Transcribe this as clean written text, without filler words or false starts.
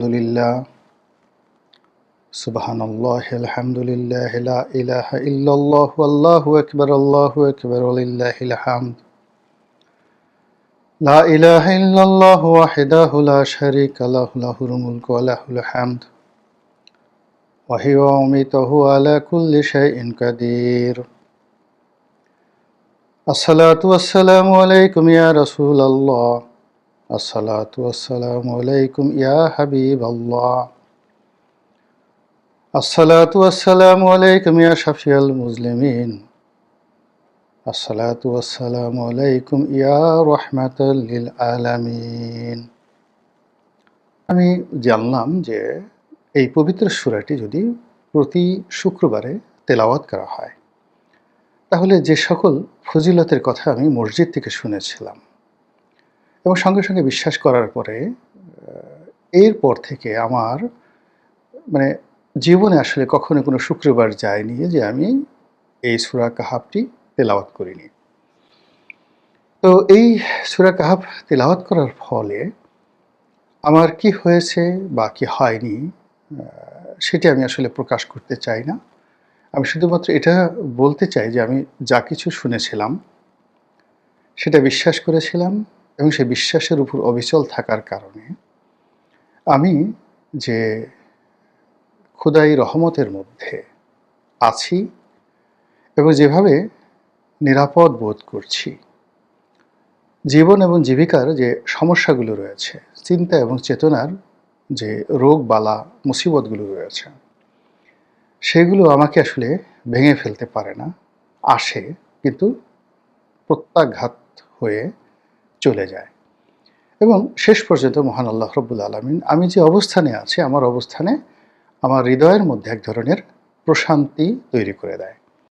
আলহামদুলিল্লাহ সুবহানাল্লাহ আলহামদুলিল্লাহ লা ইলাহা ইল্লাল্লাহু আল্লাহু আকবার ওয়ালিল্লাহিল হামদ লা ইলাহা ইল্লাল্লাহু ওয়াহদাহু লা শারীকা লাহু লাহুল মুলকু ওয়া লাহুল হামদ ওয়া হুয়া ইউমীতুহু আলা কুল্লি শাইইন কাদির আসসালাতু ওয়াসসালামু আলাইকুম ইয়া রাসূলাল্লাহ আসসালাতু ওয়াসসালামু আলাইকুম ইয়া হাবিবাল্লাহ আসসালাতু ওয়াসসালামু আলাইকুম ইয়া শাফিয়াল মুজলিমিন আসসালাতু ওয়াসসালামু আলাইকুম ইয়া রাহমাতাল লিল আলামিন। আমি জানলাম যে এই পবিত্র সূরাটি যদি প্রতি শুক্রবারে তেলাওয়াত করা হয় তাহলে যে সকল ফজিলতের কথা আমি মসজিদ থেকে শুনেছিলাম এবং সঙ্গে সঙ্গে বিশ্বাস করার পরে এরপর থেকে আমার জীবনে আসলে কখনো কোনো শুক্রবার যায়নি যে আমি এই সূরা কাহাফটি তেলাওয়াত করিনি। তো এই সূরা কাহাফ তেলাওয়াত করার ফলে আমার কি হয়েছে বা কি হয়নি সেটি আমি আসলে প্রকাশ করতে চাই না। আমি শুধুমাত্র এটা বলতে চাই যে আমি যা কিছু শুনেছিলাম সেটা বিশ্বাস করেছিলাম এবং সেই বিশ্বাসের উপর অবিচল থাকার কারণে আমি যে খোদাই রহমতের মধ্যে আছি এবং যেভাবে নিরাপদ বোধ করছি, জীবন এবং জীবিকার যে সমস্যাগুলো রয়েছে, চিন্তা এবং চেতনার যে রোগ বালা মুসিবতগুলো রয়েছে, সেগুলো আমাকে আসলে ভেঙে ফেলতে পারে না, আসে কিন্তু প্রত্যাঘাত হয়ে চলে যায় এবং শেষ পর্যন্ত মহান আল্লাহ রব্বুল আলামিন আমি যে অবস্থানে আছি আমার অবস্থানে আমার হৃদয়ের মধ্যে এক ধরনের প্রশান্তি তৈরি করে দেয়।